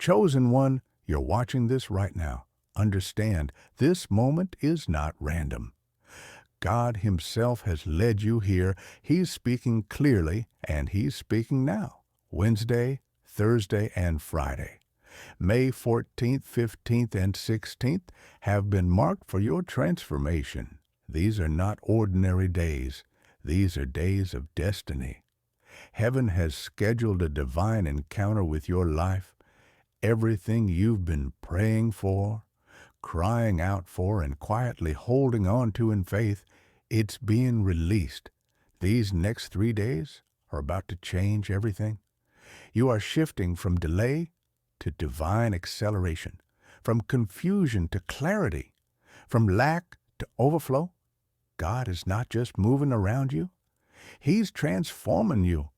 chosen one, you're watching this right now. Understand, this moment is not random. God Himself has led you here. He's speaking clearly, and He's speaking now. Wednesday, Thursday, and Friday. May 14th, 15th, and 16th have been marked for your transformation. These are not ordinary days. These are days of destiny. Heaven has scheduled a divine encounter with your life. Everything you've been praying for, crying out for, and quietly holding on to in faith, it's being released. These next 3 days are about to change everything. You are shifting from delay to divine acceleration, from confusion to clarity, from lack to overflow. God is not just moving around you. He's transforming you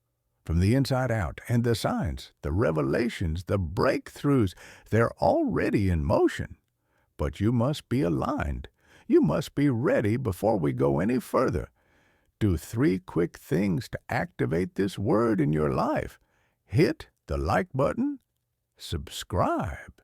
from the inside out. And the signs, the revelations, the breakthroughs, they're already in motion. But you must be aligned. You must be ready before we go any further. Do 3 quick things to activate this word in your life. Hit the like button. Subscribe.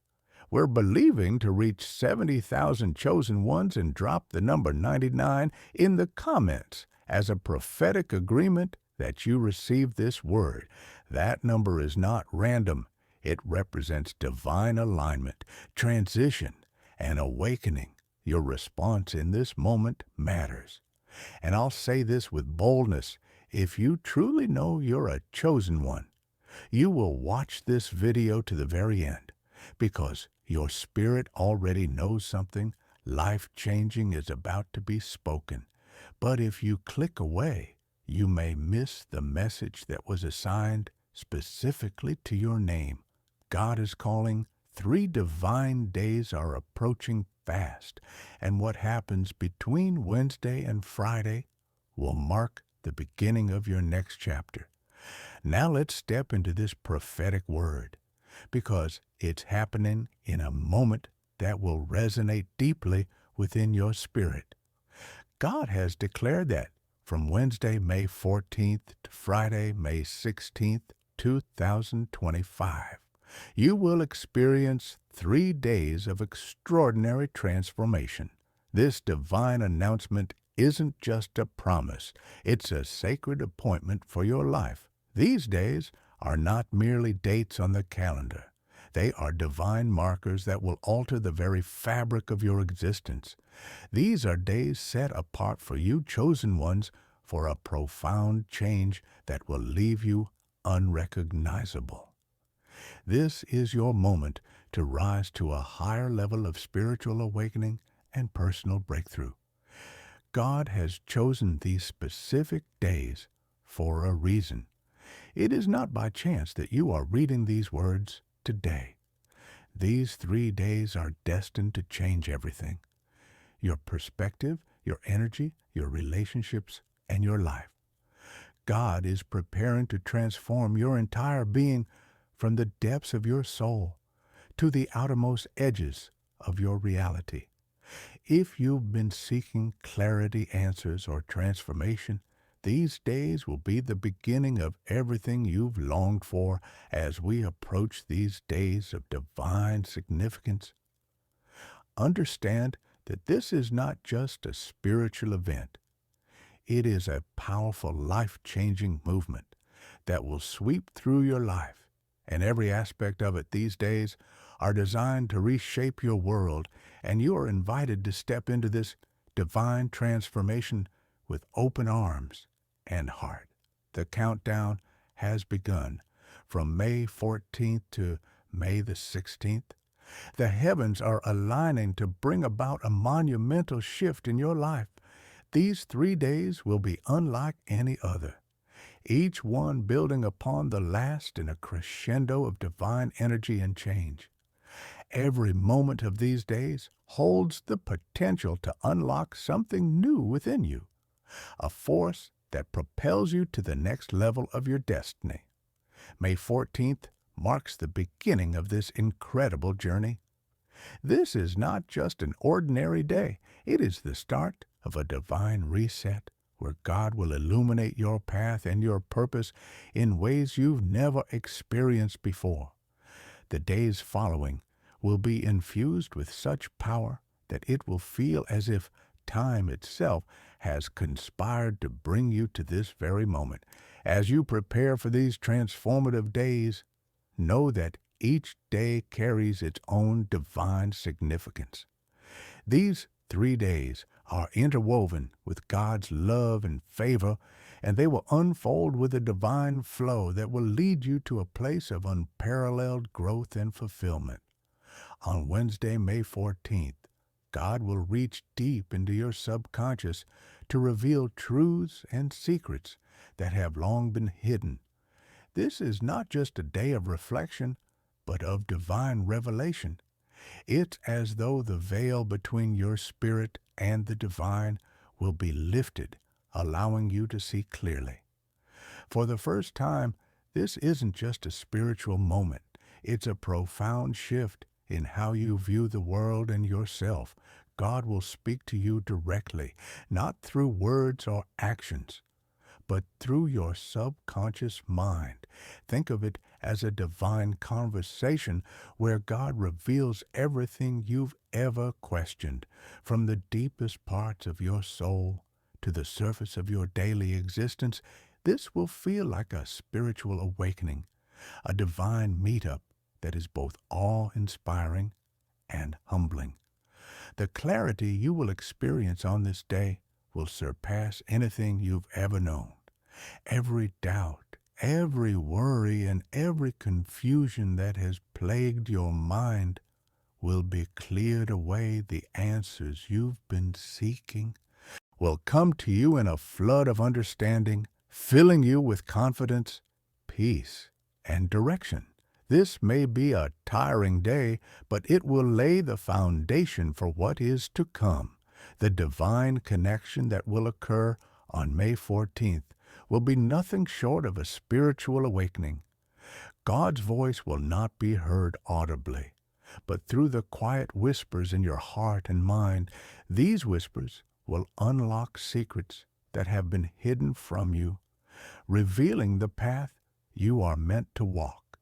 We're believing to reach 70,000 chosen ones, and drop the number 99 in the comments as a prophetic agreement that you receive this word. That number is not random. It represents divine alignment, transition, and awakening. Your response in this moment matters. And I'll say this with boldness: if you truly know you're a chosen one, you will watch this video to the very end, because your spirit already knows something life-changing is about to be spoken. But if you click away, you may miss the message that was assigned specifically to your name. God is calling. 3 divine days are approaching fast, and what happens between Wednesday and Friday will mark the beginning of your next chapter. Now let's step into this prophetic word, because it's happening in a moment that will resonate deeply within your spirit. God has declared that from Wednesday, May 14th to Friday, May 16th, 2025, you will experience 3 days of extraordinary transformation. This divine announcement isn't just a promise, it's a sacred appointment for your life. These days are not merely dates on the calendar. They are divine markers that will alter the very fabric of your existence. These are days set apart for you chosen ones for a profound change that will leave you unrecognizable. This is your moment to rise to a higher level of spiritual awakening and personal breakthrough. God has chosen these specific days for a reason. It is not by chance that you are reading these words today. These 3 days are destined to change everything: your perspective, your energy, your relationships, and your life. God is preparing to transform your entire being, from the depths of your soul to the outermost edges of your reality. If you've been seeking clarity, answers, or transformation, these days will be the beginning of everything you've longed for as we approach these days of divine significance. Understand that this is not just a spiritual event. It is a powerful, life-changing movement that will sweep through your life, and every aspect of it. These days are designed to reshape your world, and you are invited to step into this divine transformation with open arms and heart. The countdown has begun. From May 14th to May the 16th, the heavens are aligning to bring about a monumental shift in your life. These 3 days will be unlike any other, each one building upon the last in a crescendo of divine energy and change. Every moment of these days holds the potential to unlock something new within you, a force that propels you to the next level of your destiny. May 14th marks the beginning of this incredible journey. This is not just an ordinary day. It is the start of a divine reset, where God will illuminate your path and your purpose in ways you've never experienced before. The days following will be infused with such power that it will feel as if time itself has conspired to bring you to this very moment. As you prepare for these transformative days, know that each day carries its own divine significance. These 3 days are interwoven with God's love and favor, and they will unfold with a divine flow that will lead you to a place of unparalleled growth and fulfillment. On Wednesday, May 14th, God will reach deep into your subconscious to reveal truths and secrets that have long been hidden. This is not just a day of reflection, but of divine revelation. It's as though the veil between your spirit and the divine will be lifted, allowing you to see clearly. For the first time, this isn't just a spiritual moment. It's a profound shift in how you view the world and yourself. God will speak to you directly, not through words or actions, but through your subconscious mind. Think of it as a divine conversation where God reveals everything you've ever questioned, from the deepest parts of your soul to the surface of your daily existence. This will feel like a spiritual awakening, a divine meetup that is both awe-inspiring and humbling. The clarity you will experience on this day will surpass anything you've ever known. Every doubt, every worry, and every confusion that has plagued your mind will be cleared away. The answers you've been seeking will come to you in a flood of understanding, filling you with confidence, peace, and direction. This may be a tiring day, but it will lay the foundation for what is to come. The divine connection that will occur on May 14th will be nothing short of a spiritual awakening. God's voice will not be heard audibly, but through the quiet whispers in your heart and mind. These whispers will unlock secrets that have been hidden from you, revealing the path you are meant to walk.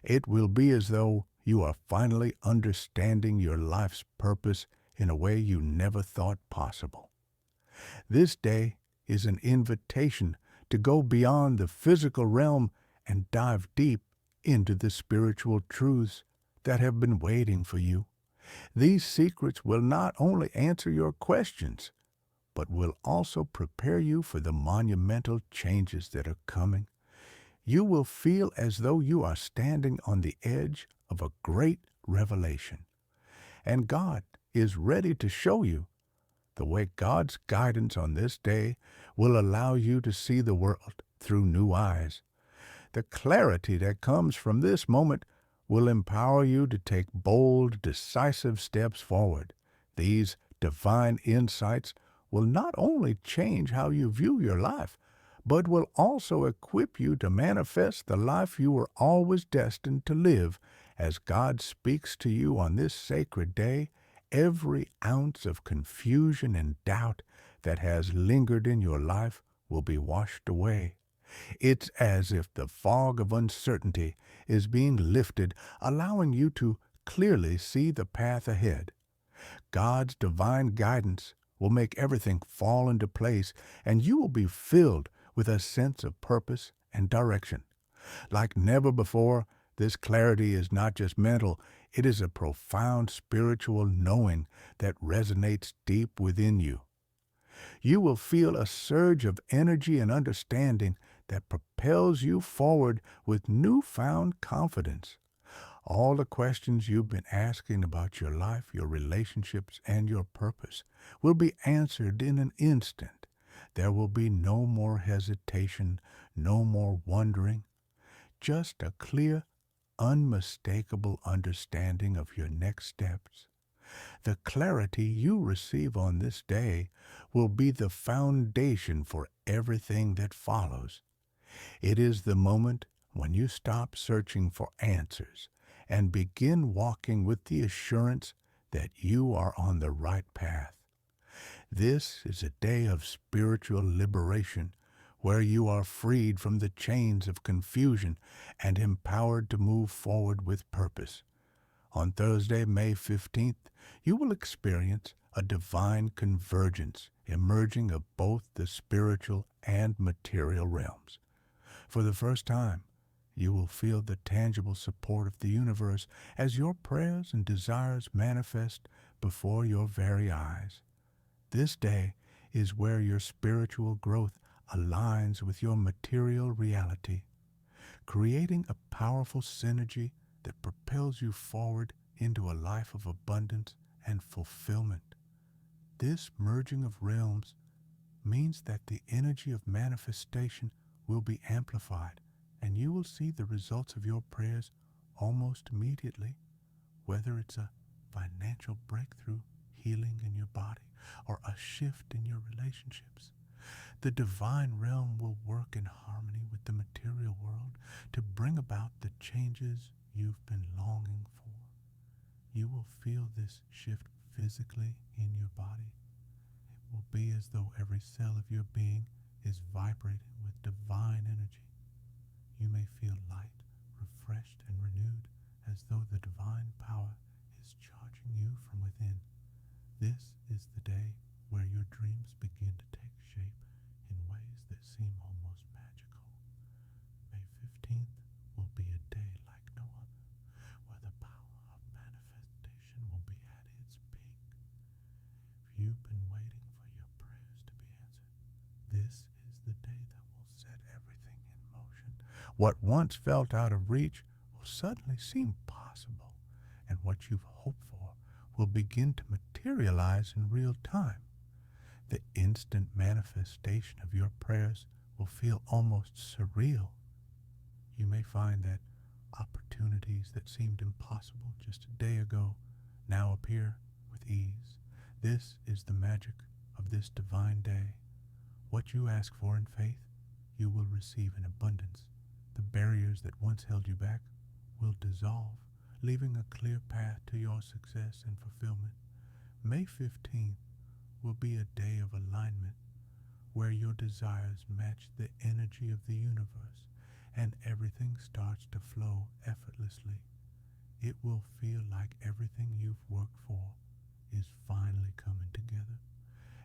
It will be as though you are finally understanding your life's purpose in a way you never thought possible. This day is an invitation to go beyond the physical realm and dive deep into the spiritual truths that have been waiting for you. These secrets will not only answer your questions, but will also prepare you for the monumental changes that are coming. You will feel as though you are standing on the edge of a great revelation, and God is ready to show you the way. God's guidance on this day will allow you to see the world through new eyes. The clarity that comes from this moment will empower you to take bold, decisive steps forward. These divine insights will not only change how you view your life, but will also equip you to manifest the life you were always destined to live. As God speaks to you on this sacred day, every ounce of confusion and doubt that has lingered in your life will be washed away. It's as if the fog of uncertainty is being lifted, allowing you to clearly see the path ahead. God's divine guidance will make everything fall into place, and you will be filled with a sense of purpose and direction. Like never before, this clarity is not just mental, it is a profound spiritual knowing that resonates deep within you. You will feel a surge of energy and understanding that propels you forward with newfound confidence. All the questions you've been asking about your life, your relationships, and your purpose will be answered in an instant. There will be no more hesitation, no more wondering, just a clear, unmistakable understanding of your next steps. The clarity you receive on this day will be the foundation for everything that follows. It is the moment when you stop searching for answers and begin walking with the assurance that you are on the right path. This is a day of spiritual liberation where you are freed from the chains of confusion and empowered to move forward with purpose. On Thursday, May 15th, you will experience a divine convergence emerging of both the spiritual and material realms. For the first time, you will feel the tangible support of the universe as your prayers and desires manifest before your very eyes. This day is where your spiritual growth aligns with your material reality, creating a powerful synergy that propels you forward into a life of abundance and fulfillment. This merging of realms means that the energy of manifestation will be amplified, and you will see the results of your prayers almost immediately, whether it's a financial breakthrough, healing in your body, or a shift in your relationships. The divine realm will work in harmony with the material world to bring about the changes you've been longing for. You will feel this shift physically in your body. It will be as though every cell of your being is vibrating with divine energy. You may feel light, refreshed, and renewed, as though the divine power is charging you from within. This is the day where your dreams begin to take shape in ways that seem almost magical. May 15th will be a day like no other, where the power of manifestation will be at its peak. If you've been waiting for your prayers to be answered, this is the day that will set everything in motion. What once felt out of reach will suddenly seem possible, and what you've hoped for will begin to materialize in real time. The instant manifestation of your prayers will feel almost surreal. You may find that opportunities that seemed impossible just a day ago now appear with ease. This is the magic of this divine day. What you ask for in faith, you will receive in abundance. The barriers that once held you back will dissolve, leaving a clear path to your success and fulfillment. May 15th will be a day of alignment where your desires match the energy of the universe and everything starts to flow effortlessly. It will feel like everything you've worked for is finally coming together,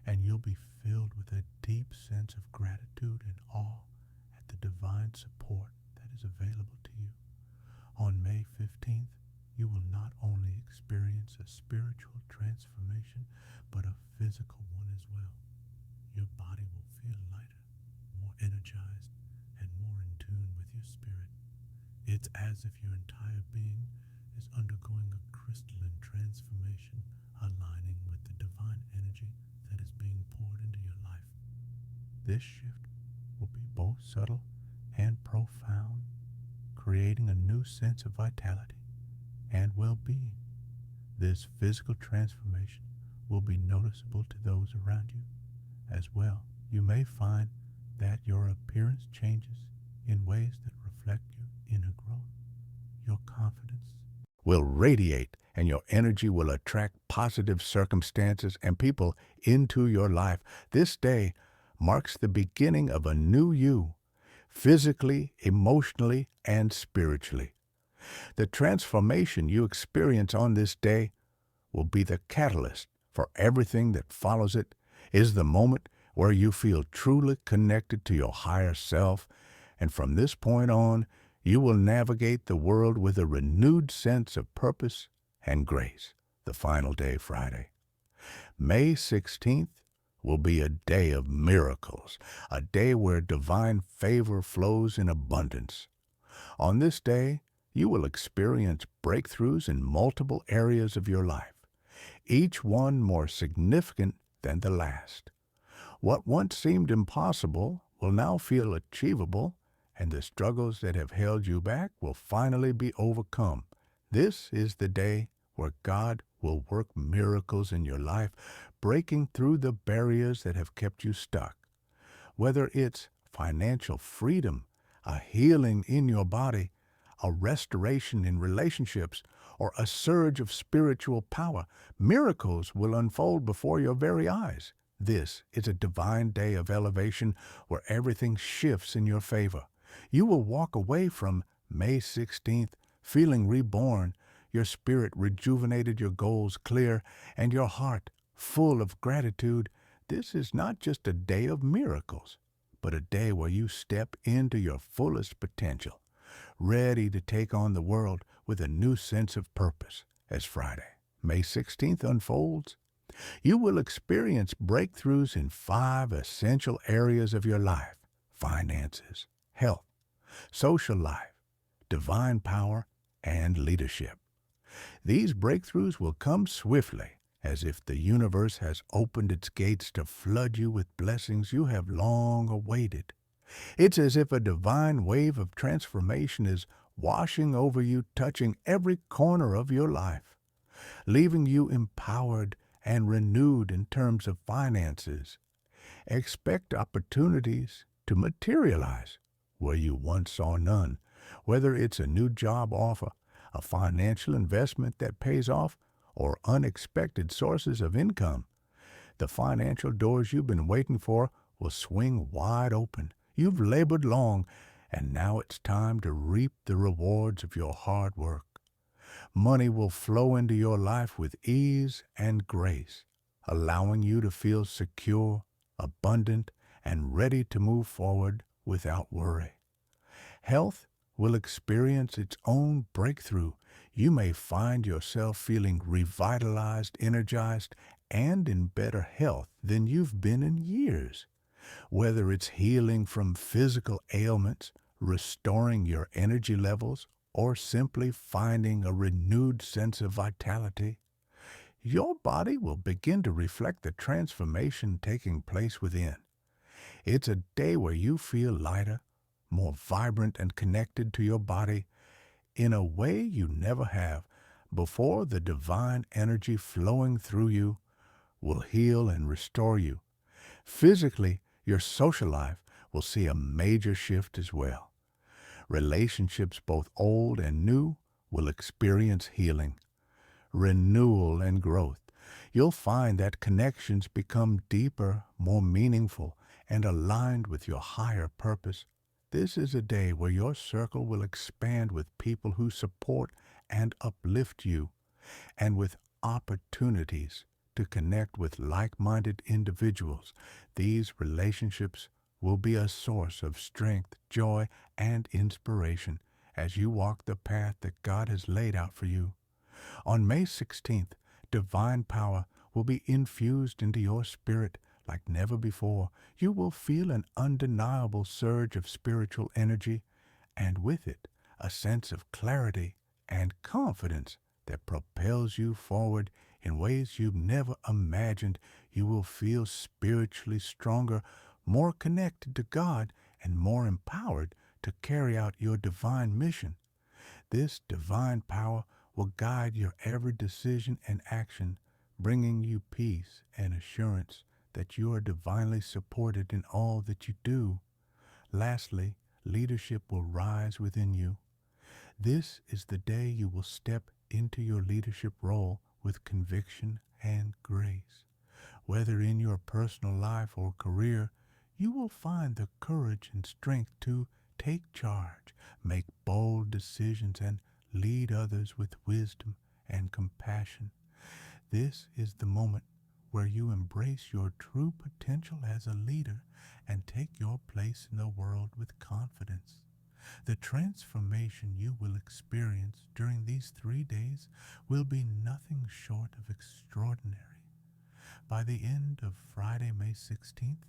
and you'll be filled with a deep sense of gratitude and awe at the divine support that is available to you. On May 15th, you will not only experience a spiritual transformation, but a physical one as well. Your body will feel lighter, more energized, and more in tune with your spirit. It's as if your entire being is undergoing a crystalline transformation, aligning with the divine energy that is being poured into your life. This shift will be both subtle and profound, creating a new sense of vitality and well-being. This physical transformation will be noticeable to those around you as well. You may find that your appearance changes in ways that reflect your inner growth. Your confidence will radiate, and your energy will attract positive circumstances and people into your life. This day marks the beginning of a new you, physically, emotionally, and spiritually. The transformation you experience on this day will be the catalyst for everything that follows. It is the moment where you feel truly connected to your higher self, and from this point on, you will navigate the world with a renewed sense of purpose and grace. The final day, Friday. May 16th will be a day of miracles, a day where divine favor flows in abundance. On this day, you will experience breakthroughs in multiple areas of your life, each one more significant than the last. What once seemed impossible will now feel achievable, and the struggles that have held you back will finally be overcome. This is the day where God will work miracles in your life, breaking through the barriers that have kept you stuck. Whether it's financial freedom, a healing in your body, a restoration in relationships, or a surge of spiritual power, miracles will unfold before your very eyes. This is a divine day of elevation where everything shifts in your favor. You will walk away from May 16th feeling reborn, your spirit rejuvenated, your goals clear, and your heart full of gratitude. This is not just a day of miracles, but a day where you step into your fullest potential, ready to take on the world with a new sense of purpose. As Friday, May 16th unfolds, you will experience breakthroughs in 5 essential areas of your life: finances, health, social life, divine power, and leadership. These breakthroughs will come swiftly, as if the universe has opened its gates to flood you with blessings you have long awaited. It's as if a divine wave of transformation is washing over you, touching every corner of your life, leaving you empowered and renewed in terms of finances. Expect opportunities to materialize where you once saw none, whether it's a new job offer, a financial investment that pays off, or unexpected sources of income. The financial doors you've been waiting for will swing wide open. You've labored long, and now it's time to reap the rewards of your hard work. Money will flow into your life with ease and grace, allowing you to feel secure, abundant, and ready to move forward without worry. Health will experience its own breakthrough. You may find yourself feeling revitalized, energized, and in better health than you've been in years. Whether it's healing from physical ailments, restoring your energy levels, or simply finding a renewed sense of vitality, your body will begin to reflect the transformation taking place within. It's a day where you feel lighter, more vibrant, and connected to your body in a way you never have before. The divine energy flowing through you will heal and restore you. Physically, your social life will see a major shift as well. Relationships, both old and new, will experience healing, renewal, and growth. You'll find that connections become deeper, more meaningful, and aligned with your higher purpose. This is a day where your circle will expand with people who support and uplift you, and with opportunities to connect with like-minded individuals. These relationships will be a source of strength, joy, and inspiration as you walk the path that God has laid out for you. On May 16th, divine power will be infused into your spirit like never before. You will feel an undeniable surge of spiritual energy, and with it, a sense of clarity and confidence that propels you forward in ways you've never imagined. You will feel spiritually stronger, more connected to God, and more empowered to carry out your divine mission. This divine power will guide your every decision and action, bringing you peace and assurance that you are divinely supported in all that you do. Lastly, leadership will rise within you. This is the day you will step into your leadership role with conviction and grace. Whether in your personal life or career, you will find the courage and strength to take charge, make bold decisions, and lead others with wisdom and compassion. This is the moment where you embrace your true potential as a leader and take your place in the world with confidence. The transformation you will experience during these 3 days will be nothing short of extraordinary. By the end of Friday, May 16th,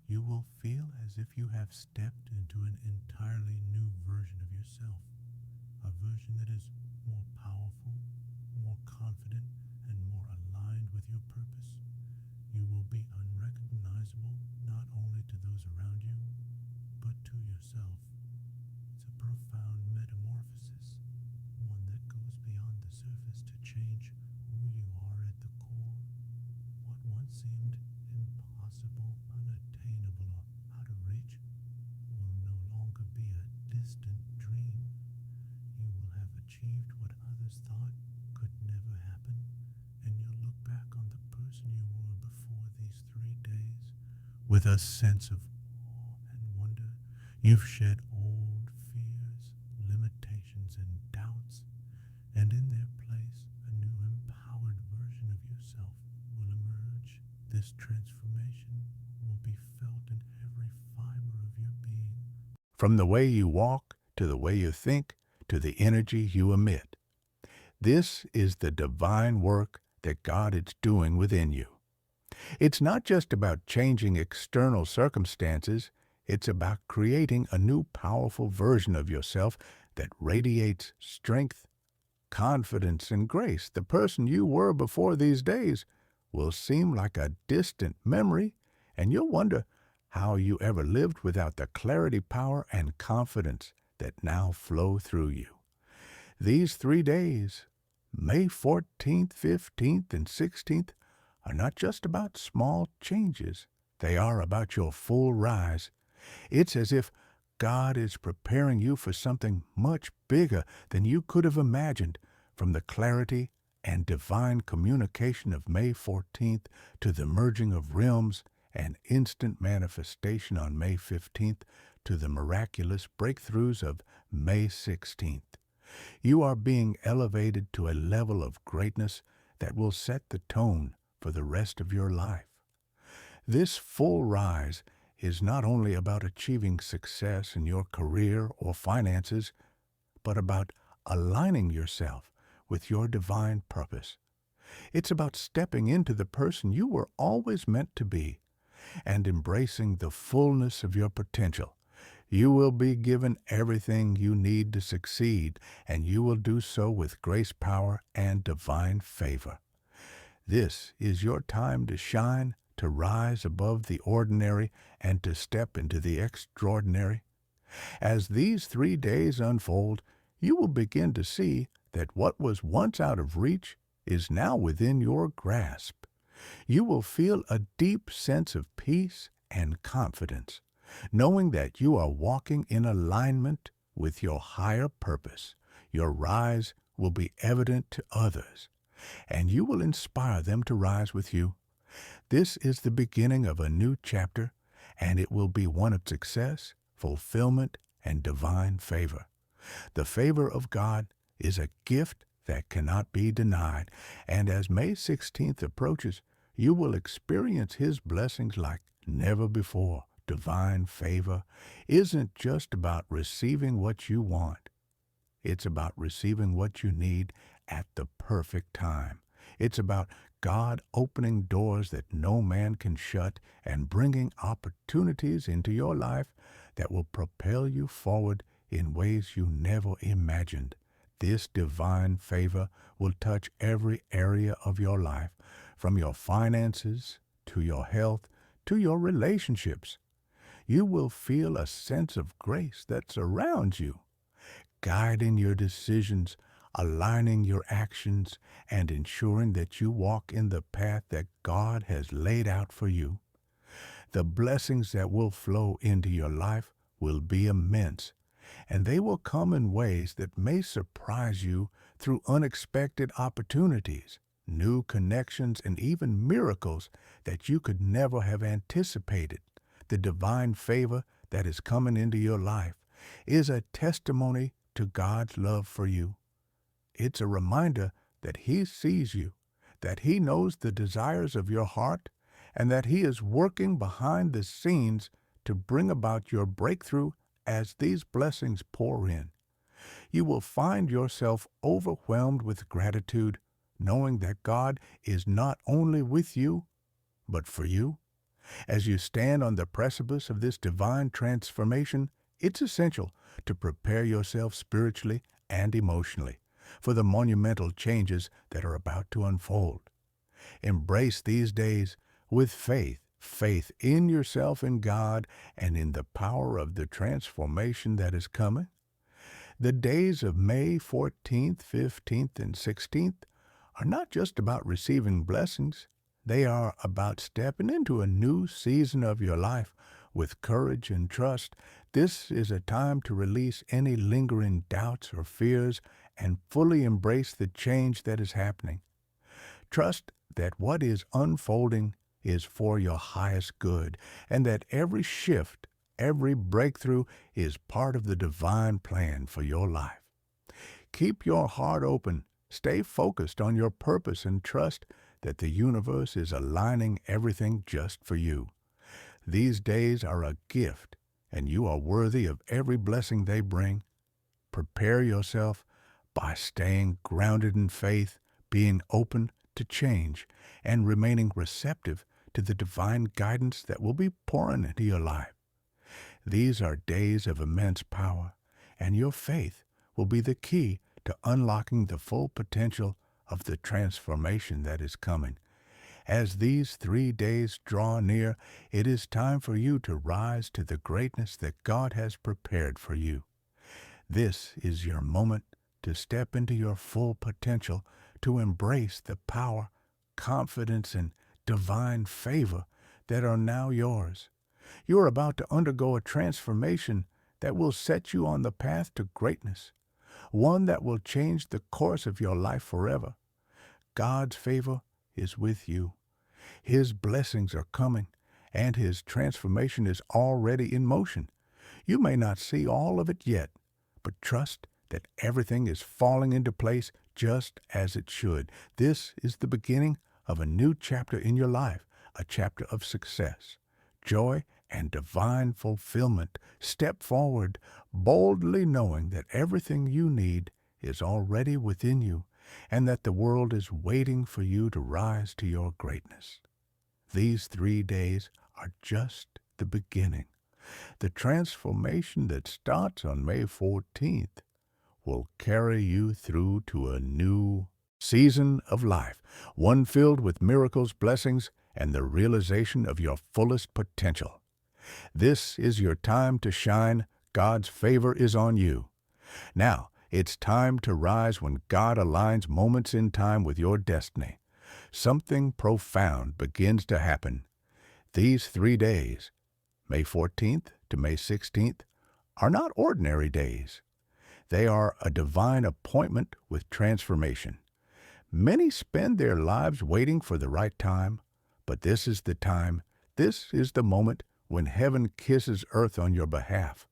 you will feel as if you have stepped into an entirely new version of yourself, a version that is more powerful, more confident, and more aligned with your purpose. You will be unrecognizable not only to those around you, but to yourself. It's a profound metamorphosis, one that goes beyond the surface to change who you are at the core. What once seemed impossible, unattainable, or out of reach will no longer be a distant dream. You will have achieved what others thought could never happen, and you'll look back on the person you were before these 3 days with a sense of awe and wonder. You've shed old fears, limitations, and doubts, and in their place, a new empowered version of yourself will emerge. This transformation will be felt in every fiber of your being. From the way you walk, to the way you think, to the energy you emit. This is the divine work that God is doing within you. It's not just about changing external circumstances, it's about creating a new powerful version of yourself that radiates strength, confidence, and grace. The person you were before these days will seem like a distant memory, and you'll wonder how you ever lived without the clarity, power, and confidence that now flow through you. These 3 days, May 14th, 15th, and 16th, are not just about small changes. They are about your full rise. It's as if God is preparing you for something much bigger than you could have imagined. From the clarity and divine communication of May 14th to the merging of realms and instant manifestation on May 15th to the miraculous breakthroughs of May 16th. You are being elevated to a level of greatness that will set the tone for the rest of your life. This full rise is not only about achieving success in your career or finances, but about aligning yourself with your divine purpose. It's about stepping into the person you were always meant to be and embracing the fullness of your potential. You will be given everything you need to succeed, and you will do so with grace, power, and divine favor. This is your time to shine, to rise above the ordinary, and to step into the extraordinary. As these 3 days unfold, you will begin to see that what was once out of reach is now within your grasp. You will feel a deep sense of peace and confidence, knowing that you are walking in alignment with your higher purpose. Your rise will be evident to others, and you will inspire them to rise with you. This is the beginning of a new chapter, and it will be one of success, fulfillment, and divine favor. The favor of God is a gift that cannot be denied, and as May 16th approaches, you will experience His blessings like never before. Divine favor isn't just about receiving what you want. It's about receiving what you need at the perfect time. It's about God opening doors that no man can shut and bringing opportunities into your life that will propel you forward in ways you never imagined. This divine favor will touch every area of your life, from your finances to your health to your relationships. You will feel a sense of grace that surrounds you, guiding your decisions, aligning your actions, and ensuring that you walk in the path that God has laid out for you. The blessings that will flow into your life will be immense, and they will come in ways that may surprise you through unexpected opportunities, new connections, and even miracles that you could never have anticipated. The divine favor that is coming into your life is a testimony to God's love for you. It's a reminder that He sees you, that He knows the desires of your heart, and that He is working behind the scenes to bring about your breakthrough as these blessings pour in. You will find yourself overwhelmed with gratitude, knowing that God is not only with you, but for you. As you stand on the precipice of this divine transformation, it's essential to prepare yourself spiritually and emotionally for the monumental changes that are about to unfold. Embrace these days with faith in yourself and God and in the power of the transformation that is coming. The days of May 14th, 15th, and 16th are not just about receiving blessings. They are about stepping into a new season of your life with courage and trust. This is a time to release any lingering doubts or fears and fully embrace the change that is happening. Trust that what is unfolding is for your highest good, and that every shift, every breakthrough is part of the divine plan for your life. Keep your heart open, stay focused on your purpose, and trust that the universe is aligning everything just for you. These days are a gift, and you are worthy of every blessing they bring. Prepare yourself by staying grounded in faith, being open to change, and remaining receptive to the divine guidance that will be pouring into your life. These are days of immense power, and your faith will be the key to unlocking the full potential of the transformation that is coming. As these 3 days draw near, it is time for you to rise to the greatness that God has prepared for you. This is your moment to step into your full potential, to embrace the power, confidence, and divine favor that are now yours. You are about to undergo a transformation that will set you on the path to greatness, one that will change the course of your life forever. God's favor is with you. His blessings are coming, and His transformation is already in motion. You may not see all of it yet, but trust that everything is falling into place just as it should. This is the beginning of a new chapter in your life, a chapter of success, joy, and divine fulfillment. Step forward, boldly knowing that everything you need is already within you, and that the world is waiting for you to rise to your greatness. These 3 days are just the beginning. The transformation that starts on May 14th will carry you through to a new season of life, one filled with miracles, blessings, and the realization of your fullest potential. This is your time to shine. God's favor is on you. Now, it's time to rise when God aligns moments in time with your destiny. Something profound begins to happen. These 3 days, May 14th to May 16th, are not ordinary days. They are a divine appointment with transformation. Many spend their lives waiting for the right time, but this is the time, this is the moment when heaven kisses earth on your behalf.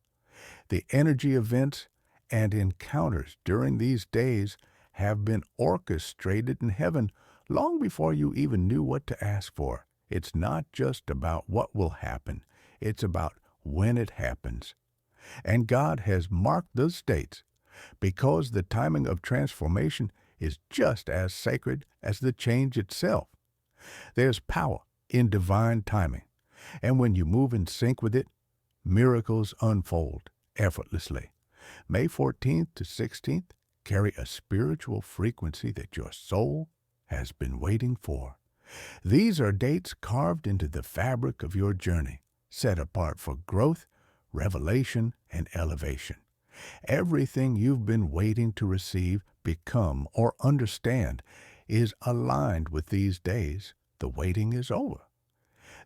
The energy events and encounters during these days have been orchestrated in heaven long before you even knew what to ask for. It's not just about what will happen, it's about when it happens. And God has marked those dates because the timing of transformation is just as sacred as the change itself. There's power in divine timing, and when you move in sync with it, miracles unfold effortlessly. May 14th to 16th carry a spiritual frequency that your soul has been waiting for. These are dates carved into the fabric of your journey, set apart for growth, revelation, and elevation. Everything you've been waiting to receive, become, or understand is aligned with these days. The waiting is over.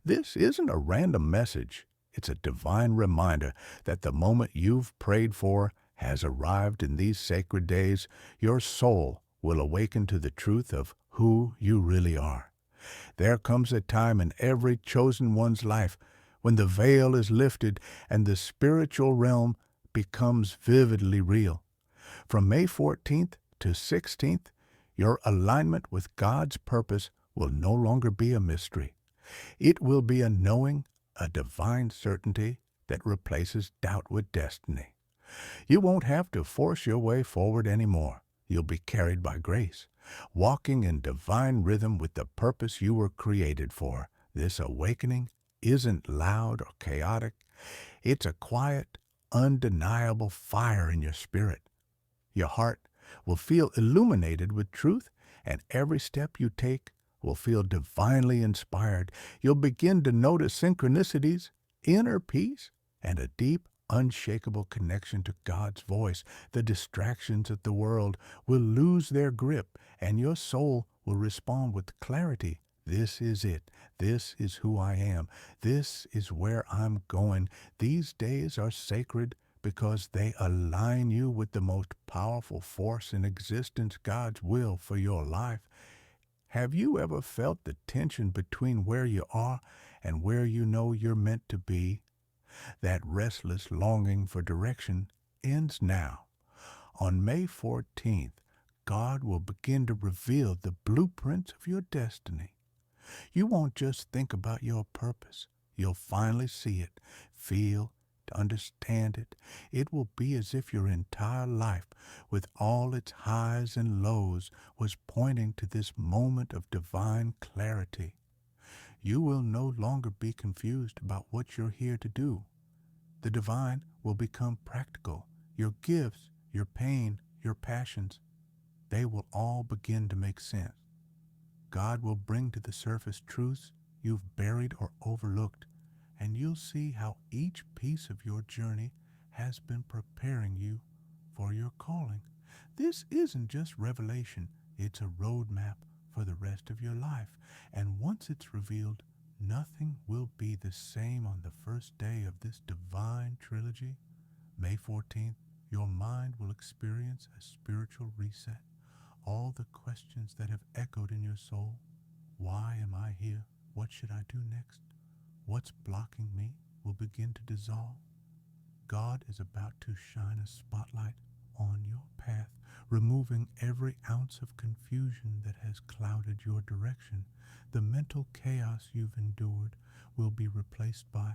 This isn't a random message. It's a divine reminder that the moment you've prayed for has arrived in these sacred days. Your soul will awaken to the truth of who you really are. There comes a time in every chosen one's life when the veil is lifted and the spiritual realm becomes vividly real. From May 14th to 16th, your alignment with God's purpose will no longer be a mystery. It will be a knowing, a divine certainty that replaces doubt with destiny. You won't have to force your way forward anymore. You'll be carried by grace, walking in divine rhythm with the purpose you were created for. This awakening isn't loud or chaotic. It's a quiet, undeniable fire in your spirit. Your heart will feel illuminated with truth, and every step you take will feel divinely inspired. You'll begin to notice synchronicities, inner peace, and a deep, unshakable connection to God's voice. The distractions of the world will lose their grip, and your soul will respond with clarity. This is it. This is who I am. This is where I'm going. These days are sacred because they align you with the most powerful force in existence, God's will for your life. Have you ever felt the tension between where you are and where you know you're meant to be? That restless longing for direction ends now. On May 14th, God will begin to reveal the blueprints of your destiny. You won't just think about your purpose. You'll finally see it, feel, understand it. It will be as if your entire life, with all its highs and lows, was pointing to this moment of divine clarity. You will no longer be confused about what you're here to do. The divine will become practical. Your gifts, your pain, your passions, they will all begin to make sense. God will bring to the surface truths you've buried or overlooked, and you'll see how each piece of your journey has been preparing you for your calling. This isn't just revelation, it's a roadmap for the rest of your life. And once it's revealed, nothing will be the same on the first day of this divine trilogy. May 14th, your mind will experience a spiritual reset. All the questions that have echoed in your soul, why am I here? What should I do next? What's blocking me? Will begin to dissolve. God is about to shine a spotlight on your path, removing every ounce of confusion that has clouded your direction. The mental chaos you've endured will be replaced by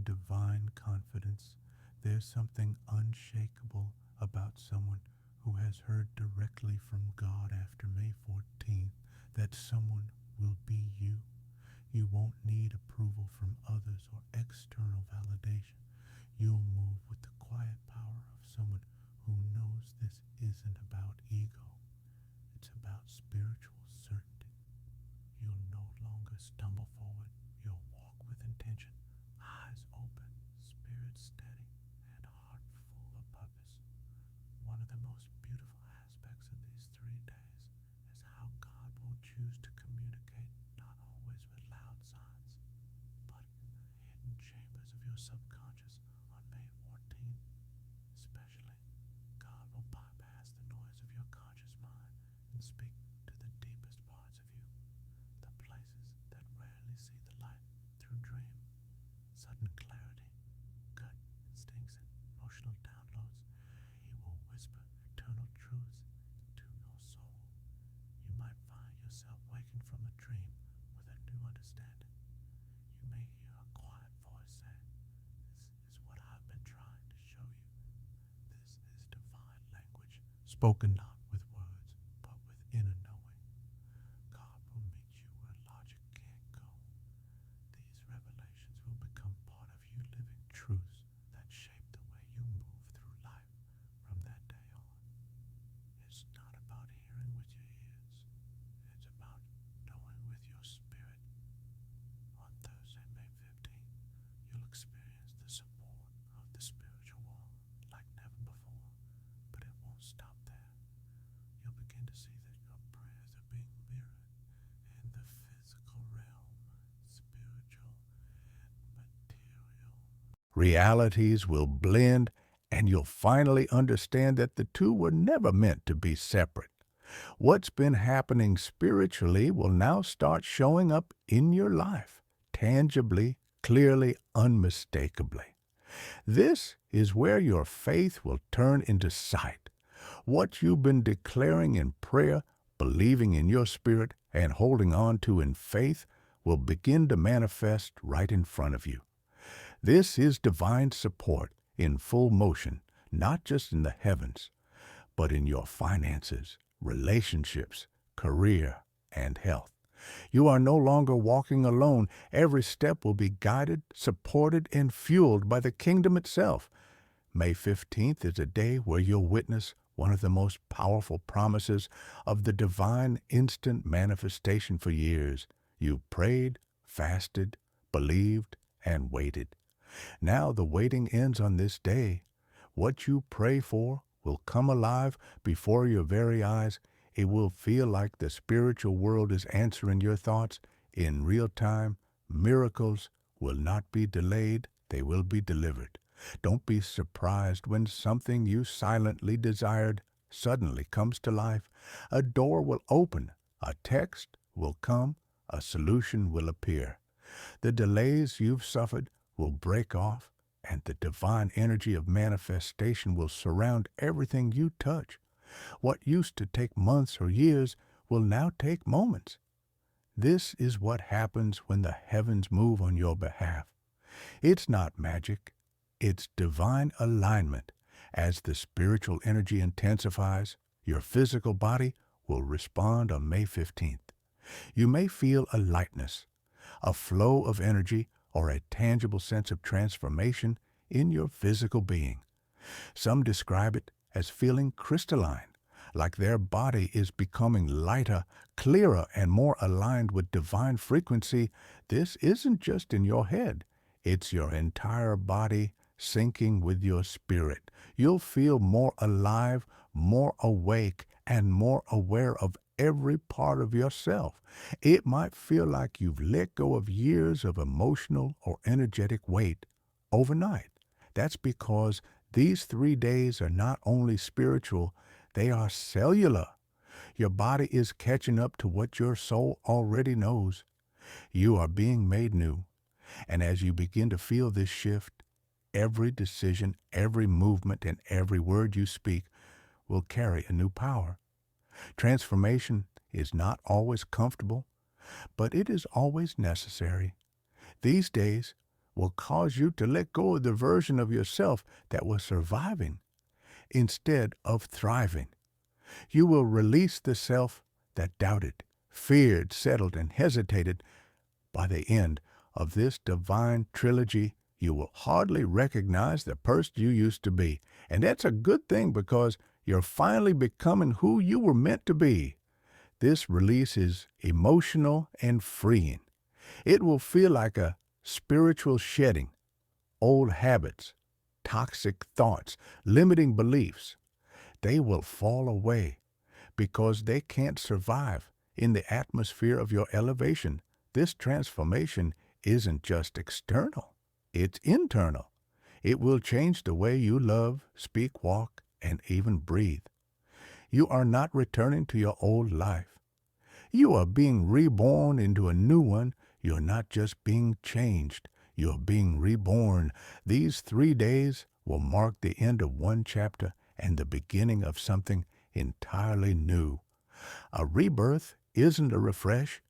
divine confidence. There's something unshakable about someone who has heard directly from God after May 14th. That someone will be you. You won't need approval from others or external validation. You'll move with the quiet power of someone who knows this isn't about ego. It's about spiritual certainty. You'll no longer stumble forward. You'll walk with intention, eyes open, spirit steady, and heart full of purpose. One of the most beautiful aspects of these 3 days is how God will choose to communicate, not always with loud signs, but in the hidden chambers of your subconscious on May 14th. Especially, God will bypass the noise of your conscious mind and speak to the deepest parts of you, the places that rarely see the light through dream. Sudden clarity, gut instincts, and emotional downloads. He will whisper eternal truths to your soul. You might find yourself waking from a dream with a new understanding. You may hear a quiet voice say, "This is what I've been trying to show you." This is divine language, spoken not with words, but with inner knowing. God will meet you where logic can't go. These revelations will become part of you living truths that shape the way you move through life from that day on. It's not about hearing with your ears, it's about knowing with your spirit. On Thursday, May 15th, you'll experience the support of the spiritual wall like never before, but it won't stop there. You'll begin to see that your prayers are being mirrored in the physical realm, spiritual and material. Realities will blend, and you'll finally understand that the two were never meant to be separate. What's been happening spiritually will now start showing up in your life, tangibly, clearly, unmistakably. This is where your faith will turn into sight. What you've been declaring in prayer, believing in your spirit, and holding on to in faith will begin to manifest right in front of you. This is divine support in full motion, not just in the heavens, but in your finances, relationships, career, and health. You are no longer walking alone. Every step will be guided, supported, and fueled by the kingdom itself. May 15th is a day where you'll witness one of the most powerful promises of the divine instant manifestation for years. You prayed, fasted, believed, and waited. Now the waiting ends on this day. What you pray for will come alive before your very eyes. It will feel like the spiritual world is answering your thoughts in real time. Miracles will not be delayed, they will be delivered. Don't be surprised when something you silently desired suddenly comes to life. A door will open, a text, will come, a solution will appear. The delays you've suffered will break off, and the divine energy of manifestation will surround everything you touch. What used to take months or years will now take moments. This is what happens when the heavens move on your behalf. It's not magic, it's divine alignment. As the spiritual energy intensifies, your physical body will respond on May 15th. You may feel a lightness, a flow of energy, or a tangible sense of transformation in your physical being. Some describe it as feeling crystalline, like their body is becoming lighter, clearer, and more aligned with divine frequency. This isn't just in your head, it's your entire body syncing with your spirit. You'll feel more alive, more awake, and more aware of every part of yourself. It might feel like you've let go of years of emotional or energetic weight overnight. That's because these 3 days are not only spiritual, they are cellular. Your body is catching up to what your soul already knows. You are being made new. And as you begin to feel this shift, every decision, every movement, and every word you speak will carry a new power. Transformation is not always comfortable, but it is always necessary. These days will cause you to let go of the version of yourself that was surviving instead of thriving. You will release the self that doubted, feared, settled, and hesitated. By the end of this divine trilogy, you will hardly recognize the person you used to be. And that's a good thing because you're finally becoming who you were meant to be. This release is emotional and freeing. It will feel like a spiritual shedding, old habits, toxic thoughts, limiting beliefs. They will fall away because they can't survive in the atmosphere of your elevation. This transformation isn't just external, it's internal. It will change the way you love, speak, walk, and even breathe. You are not returning to your old life. You are being reborn into a new one. You're not just being changed, you're being reborn. These 3 days will mark the end of one chapter and the beginning of something entirely new. A rebirth isn't a refresh,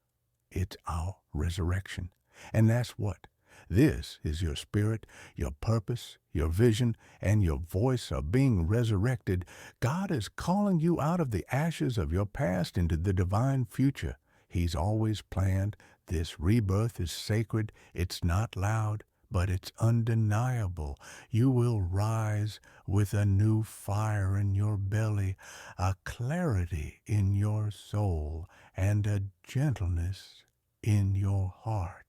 it's our resurrection. And that's what? This is your spirit, your purpose, your vision, and your voice are being resurrected. God is calling you out of the ashes of your past into the divine future. He's always planned. This rebirth is sacred. It's not loud, but it's undeniable. You will rise with a new fire in your belly, a clarity in your soul, and a gentleness in your heart.